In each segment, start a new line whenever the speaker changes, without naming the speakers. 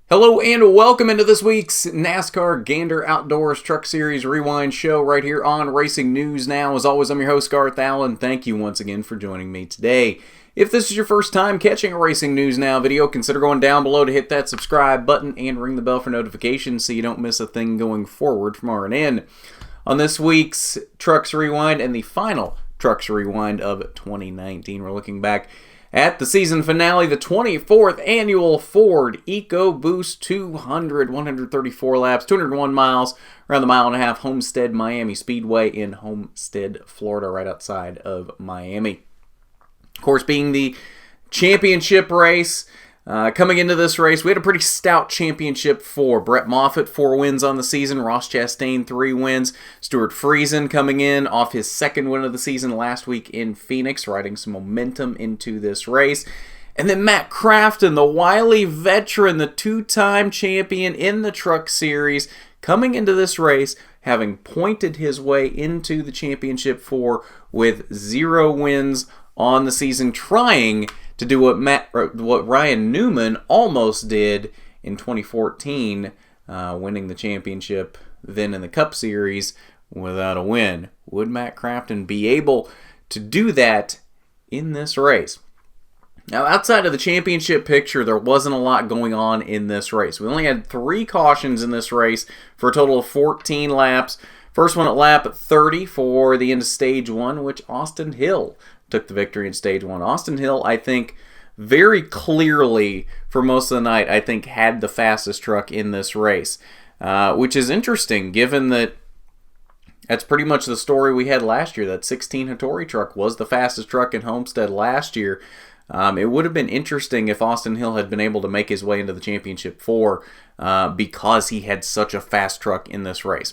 Hello and welcome into this week's NASCAR Gander Outdoors Truck Series Rewind show right here on Racing News Now. As always, I'm your host, Garth Allen. Thank you once again for joining me today. If this is your first time catching a Racing News Now video, consider going down below to hit that subscribe button and ring the bell for notifications so you don't miss a thing going forward from R&N. On this week's Trucks Rewind and the final Trucks Rewind of 2019, we're looking back at the season finale, the 24th annual Ford EcoBoost 134 laps, 201 miles, around the mile and a half Homestead Miami Speedway in Homestead, Florida, right outside of Miami. Of course, being the championship race, coming into this race, we had a pretty stout championship for Brett Moffitt, 4 wins on the season. Ross Chastain, 3 wins. Stuart Friesen coming in off his second win of the season last week in Phoenix, riding some momentum into this race. And then Matt Crafton, the wily veteran, the 2-time champion in the Truck Series, coming into this race, having pointed his way into the championship 4 with 0 wins on the season, trying to do what Ryan Newman almost did in 2014, winning the championship then in the Cup Series without a win. Would Matt Crafton be able to do that in this race? Now, outside of the championship picture, there wasn't a lot going on in this race. We only had 3 cautions in this race for a total of 14 laps. First one at lap 30 for the end of Stage 1, which Austin Hill took the victory in Stage 1. Austin Hill, I think, very clearly for most of the night, I think, had the fastest truck in this race, which is interesting given that that's pretty much the story we had last year. That 16 Hattori truck was the fastest truck in Homestead last year. It would have been interesting if Austin Hill had been able to make his way into the Championship 4 because he had such a fast truck in this race.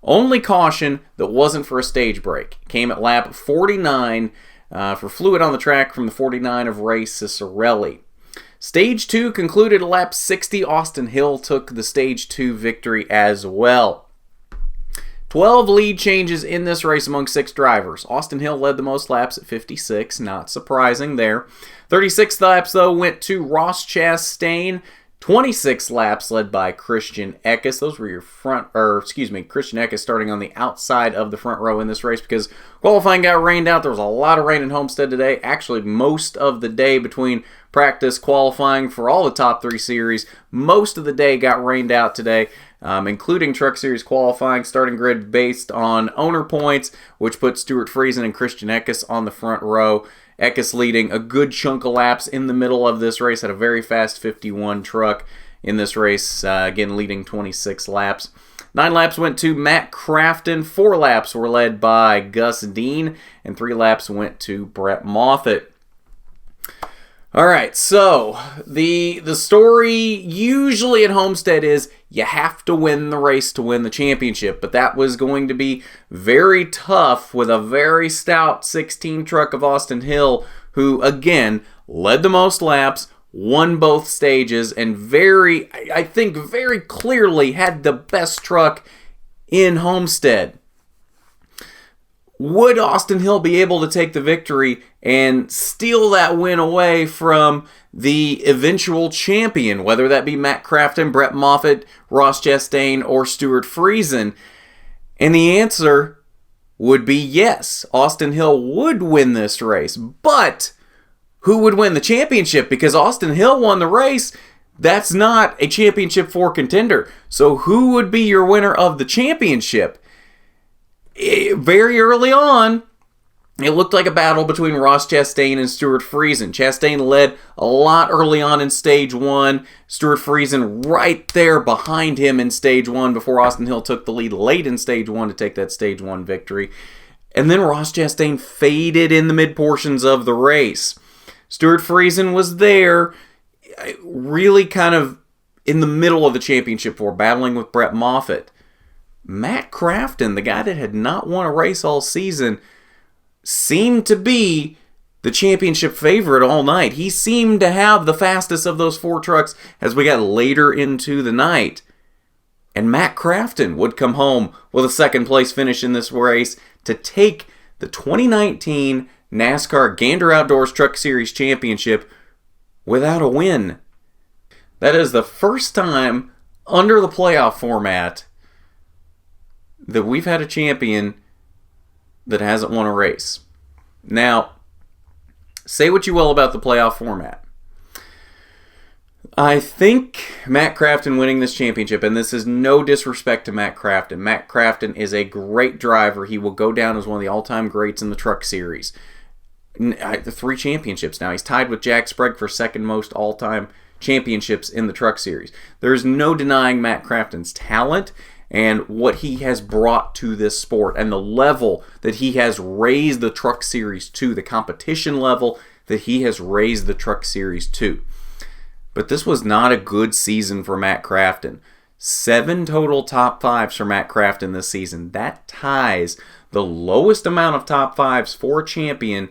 Only caution that wasn't for a stage break came at lap 49 for fluid on the track from the 49 of Ray Cicerelli. Stage 2 concluded at lap 60. Austin Hill took the Stage 2 victory as well. 12 lead changes in this race among 6 drivers. Austin Hill led the most laps at 56, not surprising there. 36 laps, though, went to Ross Chastain. 26 laps led by Christian Eckes. Those were your Christian Eckes starting on the outside of the front row in this race because qualifying got rained out. There was a lot of rain in Homestead today. Actually, most of the day between practice, qualifying for all the top 3 series, most of the day got rained out today, including Truck Series qualifying. Starting grid based on owner points, which put Stuart Friesen and Christian Eckes on the front row. Eckes leading a good chunk of laps in the middle of this race, had a very fast 51 truck in this race, again leading 26 laps. 9 laps went to Matt Crafton, 4 laps were led by Gus Dean, and 3 laps went to Brett Moffitt. Alright, so the story usually at Homestead is you have to win the race to win the championship, but that was going to be very tough with a very stout 16 truck of Austin Hill, who again led the most laps, won both stages, and I think very clearly had the best truck in Homestead. Would Austin Hill be able to take the victory and steal that win away from the eventual champion, whether that be Matt Crafton, Brett Moffitt, Ross Chastain, or Stuart Friesen? And the answer would be yes. Austin Hill would win this race. But who would win the championship? Because Austin Hill won the race. That's not a championship 4 contender. So who would be your winner of the championship? Very early on, it looked like a battle between Ross Chastain and Stuart Friesen. Chastain led a lot early on in Stage 1. Stuart Friesen right there behind him in Stage 1 before Austin Hill took the lead late in Stage 1 to take that Stage 1 victory. And then Ross Chastain faded in the mid-portions of the race. Stuart Friesen was there, really kind of in the middle of the championship 4, battling with Brett Moffitt. Matt Crafton, the guy that had not won a race all season, seemed to be the championship favorite all night. He seemed to have the fastest of those 4 trucks as we got later into the night. And Matt Crafton would come home with a second place finish in this race to take the 2019 NASCAR Gander Outdoors Truck Series Championship without a win. That is the first time under the playoff format that we've had a champion that hasn't won a race. Now, say what you will about the playoff format. I think Matt Crafton winning this championship, and this is no disrespect to Matt Crafton. Matt Crafton is a great driver. He will go down as one of the all-time greats in the Truck Series. The 3 championships now. He's tied with Jack Sprague for second most all-time championships in the Truck Series. There's no denying Matt Crafton's talent and what he has brought to this sport and the level that he has raised the Truck Series to, the competition level that he has raised the Truck Series to. But this was not a good season for Matt Crafton. 7 total top 5s for Matt Crafton this season. That ties the lowest amount of top 5s for a champion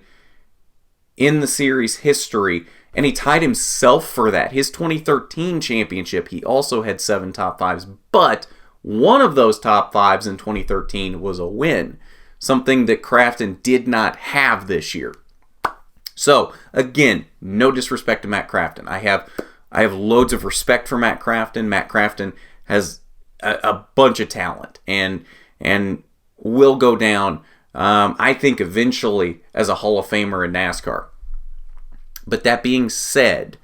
in the series history. And he tied himself for that. His 2013 championship, he also had 7 top 5s. But one of those top 5s in 2013 was a win. Something that Crafton did not have this year. So, again, no disrespect to Matt Crafton. I have loads of respect for Matt Crafton. Matt Crafton has a bunch of talent and will go down, I think, eventually as a Hall of Famer in NASCAR. But that being said,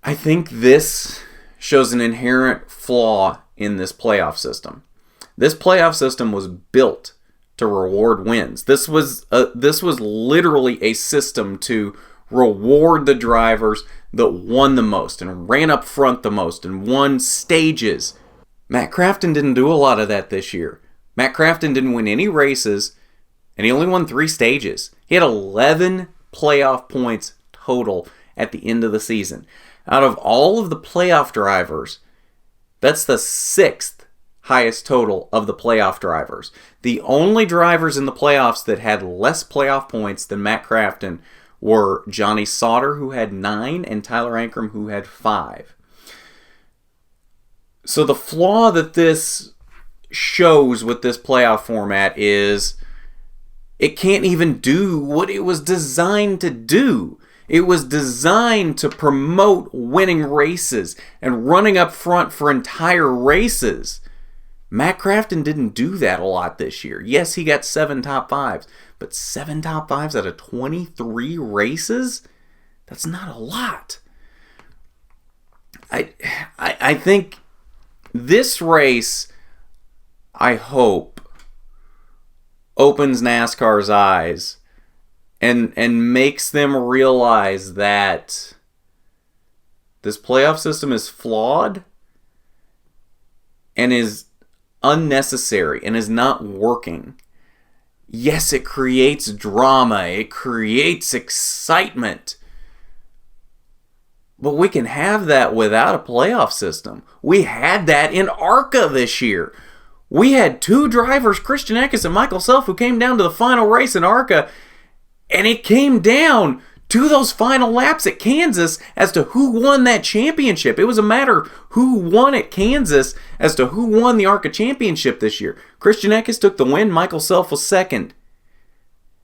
I think this shows an inherent flaw in this playoff system. This playoff system was built to reward wins. This was literally a system to reward the drivers that won the most and ran up front the most and won stages. Matt Crafton didn't do a lot of that this year. Matt Crafton didn't win any races, and he only won 3 stages. He had 11 playoff points total at the end of the season. Out of all of the playoff drivers, that's the 6th highest total of the playoff drivers. The only drivers in the playoffs that had less playoff points than Matt Crafton were Johnny Sauter, who had 9, and Tyler Ankrum, who had 5. So the flaw that this shows with this playoff format is it can't even do what it was designed to do. It was designed to promote winning races and running up front for entire races. Matt Crafton didn't do that a lot this year. Yes, he got 7 top 5s, but 7 top 5s out of 23 races? That's not a lot. I think this race, I hope, opens NASCAR's eyes and makes them realize that this playoff system is flawed and is unnecessary and is not working. Yes, it creates drama, it creates excitement, but we can have that without a playoff system. We had that in ARCA this year. We had 2 drivers, Christian Eckes and Michael Self, who came down to the final race in ARCA, and it came down to those final laps at Kansas as to who won that championship. It was a matter of who won at Kansas as to who won the ARCA championship this year. Christian Eckes took the win. Michael Self was second.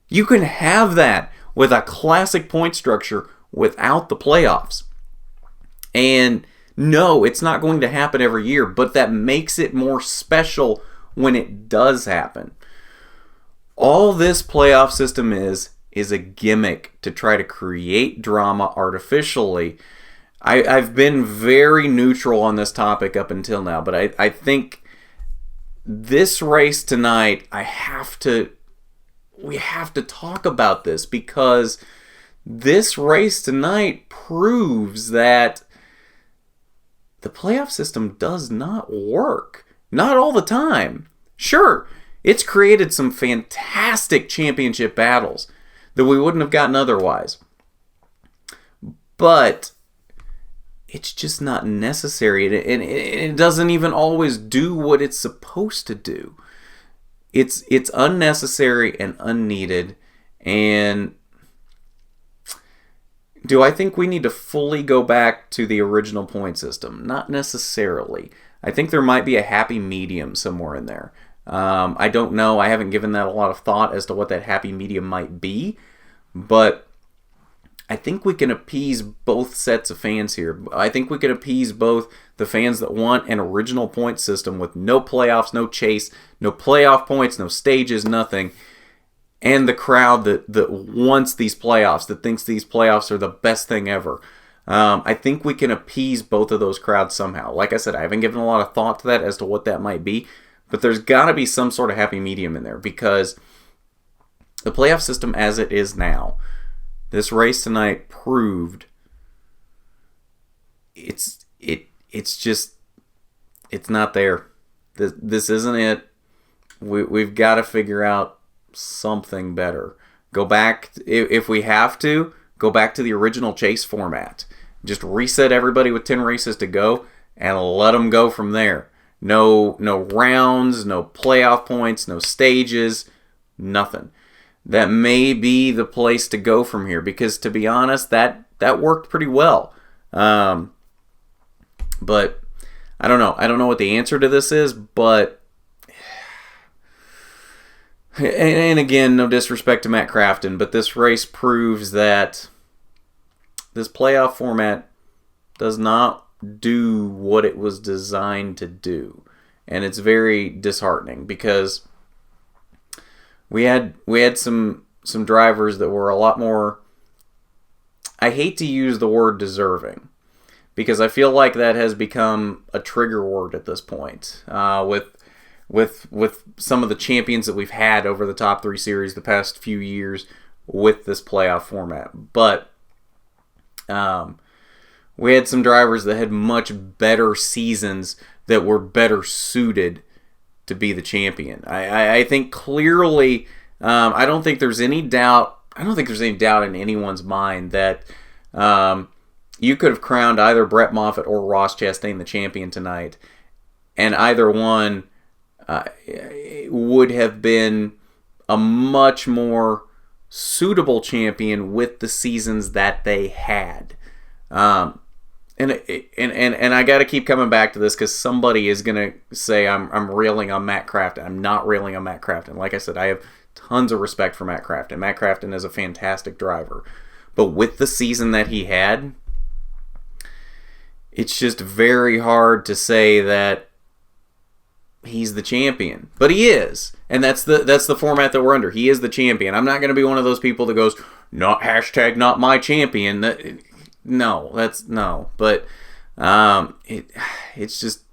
You can have that with a classic point structure without the playoffs. And no, it's not going to happen every year, but that makes it more special when it does happen. All this playoff system is a gimmick to try to create drama artificially. I've been very neutral on this topic up until now, but I think this race tonight, we have to talk about this, because this race tonight proves that the playoff system does not work. Not all the time. Sure, it's created some fantastic championship battles that we wouldn't have gotten otherwise. But it's just not necessary, and it doesn't even always do what it's supposed to do. It's unnecessary and unneeded. And do I think we need to fully go back to the original point system? Not necessarily. I think there might be a happy medium somewhere in there. I don't know. I haven't given that a lot of thought as to what that happy medium might be. But I think we can appease both sets of fans here. I think we can appease both the fans that want an original point system with no playoffs, no chase, no playoff points, no stages, nothing, and the crowd that wants these playoffs, that thinks these playoffs are the best thing ever. I think we can appease both of those crowds somehow. Like I said, I haven't given a lot of thought to that as to what that might be, but there's got to be some sort of happy medium in there, because the playoff system as it is now, this race tonight proved it's not there. This isn't it. We've got to figure out something better. Go back, if we have to, go back to the original chase format. Just reset everybody with 10 races to go and let them go from there. No rounds, no playoff points, no stages, nothing. That may be the place to go from here, because to be honest, that worked pretty well. But I don't know. I don't know what the answer to this is, but and again, no disrespect to Matt Crafton, but this race proves that this playoff format does not do what it was designed to do. And it's very disheartening, because we had some drivers that were a lot more, I hate to use the word deserving, because I feel like that has become a trigger word at this point, with some of the champions that we've had over the top 3 series the past few years with this playoff format. But we had some drivers that had much better seasons that were better suited to be the champion. I think clearly, I don't think there's any doubt in anyone's mind that you could have crowned either Brett Moffitt or Ross Chastain the champion tonight, and either one would have been a much more suitable champion with the seasons that they had. And I got to keep coming back to this, because somebody is going to say I'm railing on Matt Crafton. I'm not railing on Matt Crafton. Like I said, I have tons of respect for Matt Crafton. Matt Crafton is a fantastic driver. But with the season that he had, it's just very hard to say that he's the champion. But he is. And that's the format that we're under. He is the champion. I'm not going to be one of those people that goes, not my champion. No. But it's just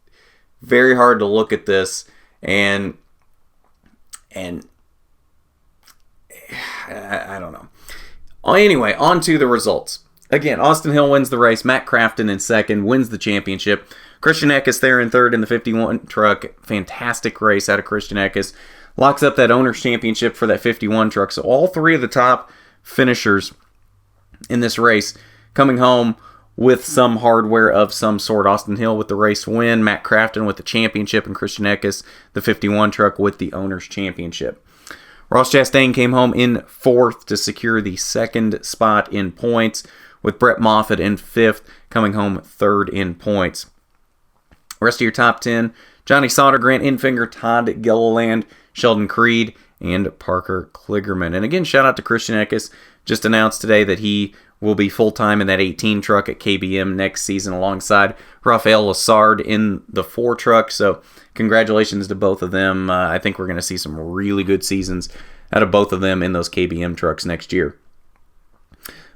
very hard to look at this and I don't know. Anyway, on to the results. Again, Austin Hill wins the race. Matt Crafton in second, wins the championship. Christian Eckes there in third in the 51 truck. Fantastic race out of Christian Eckes. Locks up that owner's championship for that 51 truck. So all 3 of the top finishers in this race coming home with some hardware of some sort. Austin Hill with the race win, Matt Crafton with the championship, and Christian Eckes, the 51 truck, with the owner's championship. Ross Chastain came home in 4th to secure the 2nd spot in points, with Brett Moffitt in 5th, coming home 3rd in points. Rest of your top 10, Johnny Sauter, Grant Infinger, Todd Gilliland, Sheldon Creed, and Parker Kligerman. And again, shout out to Christian Eckes. Just announced today that he will be full-time in that 18 truck at KBM next season alongside Rafael Lassard in the 4 truck. So congratulations to both of them. I think we're going to see some really good seasons out of both of them in those KBM trucks next year.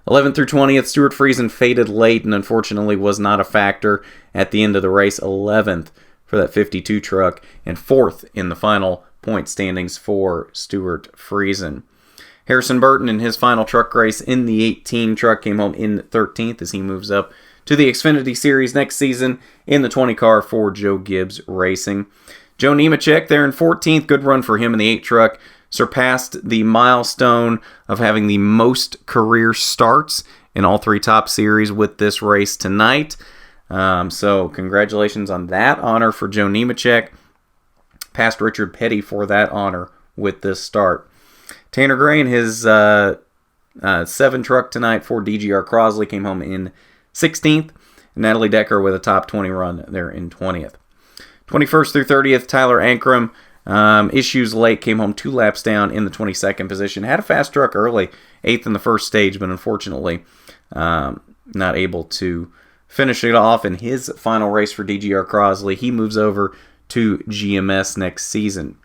11th through 20th, Stuart Friesen faded late and unfortunately was not a factor at the end of the race. 11th for that 52 truck and 4th in the final point standings for Stuart Friesen. Harrison Burton in his final truck race in the 18 truck came home in 13th as he moves up to the Xfinity Series next season in the 20 car for Joe Gibbs Racing. Joe Nemechek there in 14th. Good run for him in the 8 truck. Surpassed the milestone of having the most career starts in all 3 top series with this race tonight. So congratulations on that honor for Joe Nemechek. Passed Richard Petty for that honor with this start. Tanner Gray in his 7 truck tonight for DGR Crosley came home in 16th. Natalie Decker with a top 20 run there in 20th. 21st through 30th, Tyler Ankrum. Issues late, came home 2 laps down in the 22nd position. Had a fast truck early, 8th in the first stage, but unfortunately not able to finish it off in his final race for DGR Crosley. He moves over to GMS next season.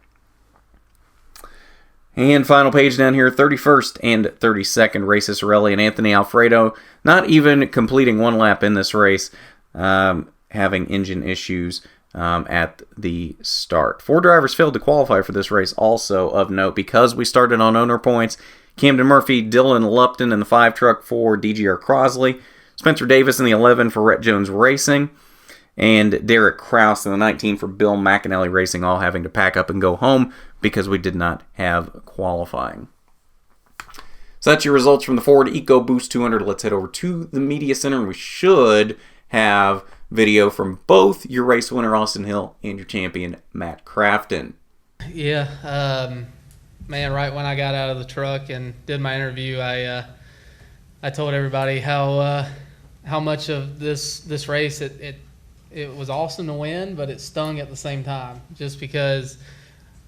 And final page down here, 31st and 32nd, Ray Cicerelli and Anthony Alfredo, not even completing one lap in this race, having engine issues at the start. 4 drivers failed to qualify for this race, also of note, because we started on owner points. Camden Murphy, Dylan Lupton in the 5 truck for DGR Crosley, Spencer Davis in the 11 for Rhett Jones Racing, and Derek Kraus in the 19 for Bill McAnally Racing, all having to pack up and go home because we did not have qualifying. So that's your results from the Ford EcoBoost 200. Let's head over to the Media Center, and we should have video from both your race winner, Austin Hill, and your champion, Matt Crafton.
Yeah, man, right when I got out of the truck and did my interview, I told everybody how much of this race it was awesome to win, but it stung at the same time, just because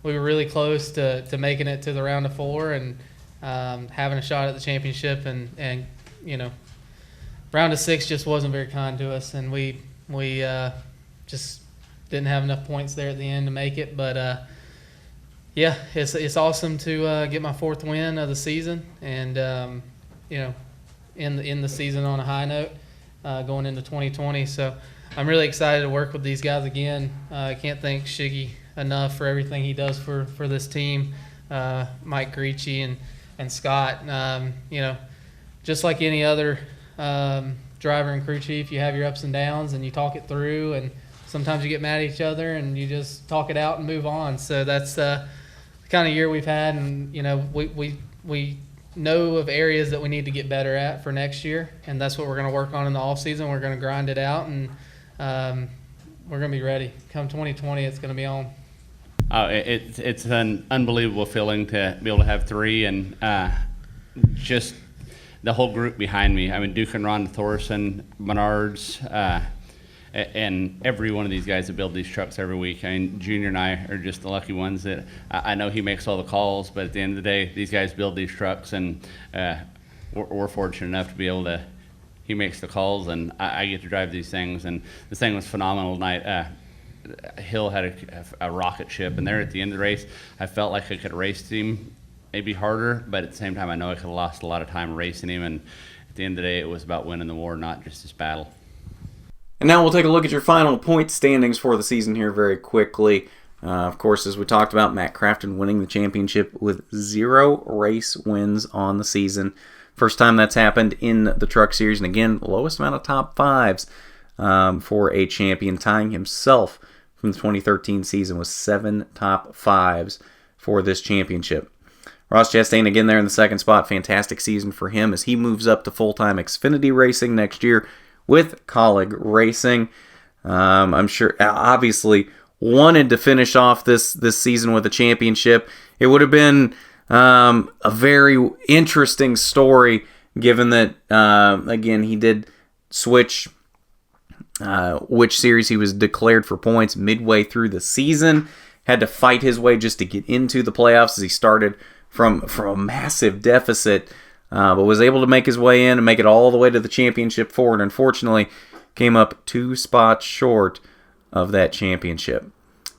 we were really close to making it to the round of 4 and having a shot at the championship, and you know, round of 6 just wasn't very kind to us, and we just didn't have enough points there at the end to make it. But yeah, it's awesome to get my 4th win of the season, and you know, in the season on a high note, going into 2020. So I'm really excited to work with these guys again. I can't thank Shiggy enough for everything he does for this team. Mike Grieche and Scott. You know, just like any other driver and crew chief, you have your ups and downs, and you talk it through, and sometimes you get mad at each other, and you just talk it out and move on. So that's the kind of year we've had, and you know, we know of areas that we need to get better at for next year, and that's what we're going to work on in the off season. We're going to grind it out, and we're going to be ready. Come 2020, it's going to be on.
It's an unbelievable feeling to be able to have 3 and just the whole group behind me. I mean, Duke and Ron Thorson, Menards, and every one of these guys that build these trucks every week. I mean, Junior and I are just the lucky ones that I know he makes all the calls, but at the end of the day, these guys build these trucks, and we're fortunate enough to be able to. He makes the calls, and I get to drive these things, and this thing was phenomenal tonight. Hill had a rocket ship, and there at the end of the race, I felt like I could have raced him maybe harder, but at the same time, I know I could have lost a lot of time racing him, and at the end of the day, it was about winning the war, not just this battle.
And now we'll take a look at your final point standings for the season here very quickly. Of course, as we talked about, Matt Crafton winning the championship with 0 race wins on the season. First time that's happened in the Truck Series, and again, lowest amount of top 5s for a champion, tying himself from the 2013 season with 7 top 5s for this championship. Ross Chastain again there in the 2nd spot. Fantastic season for him as he moves up to full-time Xfinity racing next year with Colleague Racing. I'm sure, obviously, wanted to finish off this season with a championship. It would have been a very interesting story, given that, again, he did switch which series he was declared for points midway through the season. Had to fight his way just to get into the playoffs as he started from a massive deficit, but was able to make his way in and make it all the way to the championship four, and unfortunately came up 2 spots short of that championship.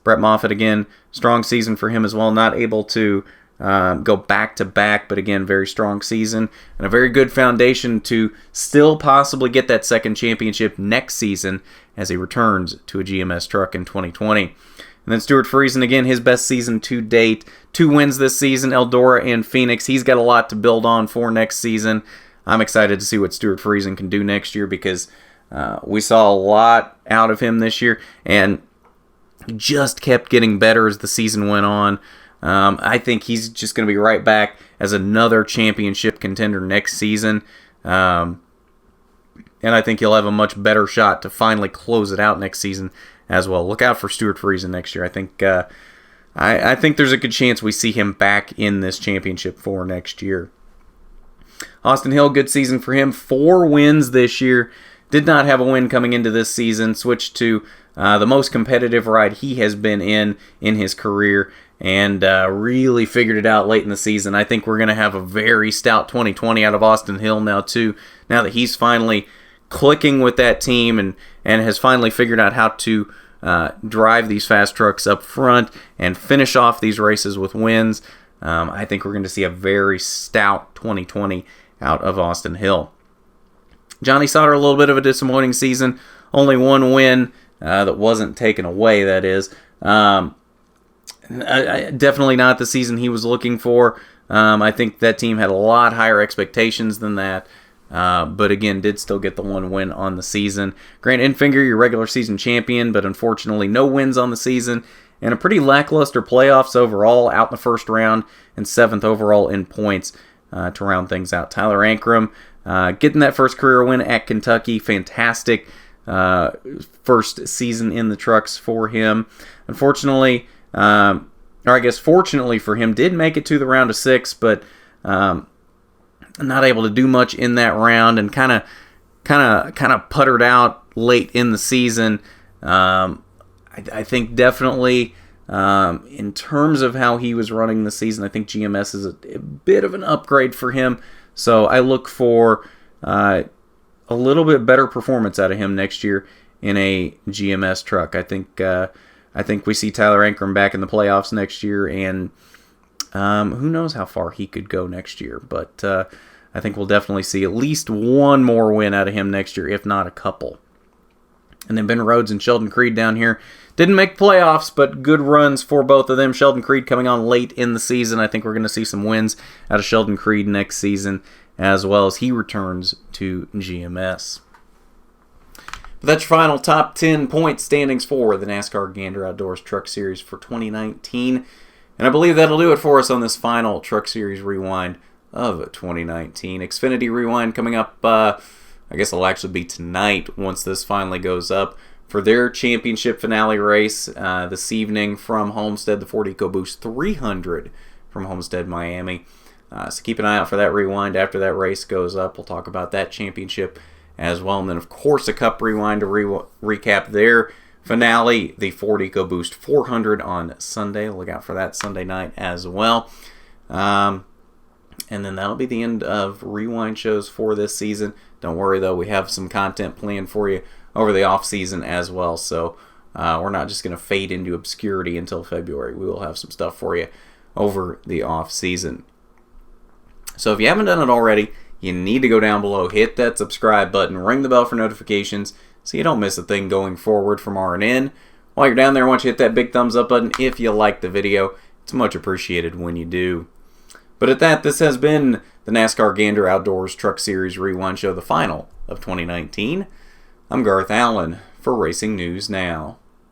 Brett Moffitt, again, strong season for him as well, not able to go back-to-back, but again, very strong season and a very good foundation to still possibly get that 2nd championship next season as he returns to a GMS truck in 2020. And then Stuart Friesen, again, his best season to date. 2 wins this season, Eldora and Phoenix. He's got a lot to build on for next season. I'm excited to see what Stuart Friesen can do next year because we saw a lot out of him this year, and he just kept getting better as the season went on. I think he's just going to be right back as another championship contender next season. And I think he'll have a much better shot to finally close it out next season as well. Look out for Stuart Friesen next year. I think I think there's a good chance we see him back in this championship for next year. Austin Hill, good season for him. 4 wins this year. did not have a win coming into this season, switched to the most competitive ride he has been in his career, and really figured it out late in the season. I think we're going to have a very stout 2020 out of Austin Hill now, too, now that he's finally clicking with that team and has finally figured out how to drive these fast trucks up front and finish off these races with wins. I think we're going to see a very stout 2020 out of Austin Hill. Johnny Sauter, a little bit of a disappointing season. Only one win that wasn't taken away, that is. Definitely not the season he was looking for. I think that team had a lot higher expectations than that. But again, did still get the one win on the season. Grant Enfinger, your regular season champion, but unfortunately no wins on the season. And a pretty lackluster playoffs overall, out in the first round, and 7th overall in points to round things out. Tyler Ankrum getting that first career win at Kentucky. Fantastic first season in the trucks for him. Unfortunately, or I guess fortunately for him, did make it to the round of 6, but not able to do much in that round, and kind of puttered out late in the season. I think definitely in terms of how he was running the season, I think GMS is a bit of an upgrade for him. So I look for a little bit better performance out of him next year in a GMS truck. I think we see Tyler Ankrum back in the playoffs next year, and who knows how far he could go next year. But I think we'll definitely see at least one more win out of him next year, if not a couple. And then Ben Rhodes and Sheldon Creed down here. Didn't make playoffs, but good runs for both of them. Sheldon Creed coming on late in the season. I think we're going to see some wins out of Sheldon Creed next season, as well as he returns to GMS. But that's your final top 10 point standings for the NASCAR Gander Outdoors Truck Series for 2019. And I believe that'll do it for us on this final Truck Series Rewind of 2019. Xfinity Rewind coming up, I guess it'll actually be tonight once this finally goes up, for their championship finale race this evening from Homestead, the Ford EcoBoost 300 from Homestead, Miami. So keep an eye out for that rewind after that race goes up. We'll talk about that championship as well. And then, of course, a Cup Rewind to recap their finale, the Ford EcoBoost 400 on Sunday. Look out for that Sunday night as well. And then that'll be the end of Rewind shows for this season. Don't worry, though. We have some content planned for you over the off-season as well. So we're not just going to fade into obscurity until February. We will have some stuff for you over the off-season. So if you haven't done it already, you need to go down below, hit that subscribe button, ring the bell for notifications so you don't miss a thing going forward from RNN. While you're down there, I want you to hit that big thumbs up button if you like the video. It's much appreciated when you do. But at that, this has been the NASCAR Gander Outdoors Truck Series Rewind Show, the final of 2019. I'm Garth Allen for Racing News Now.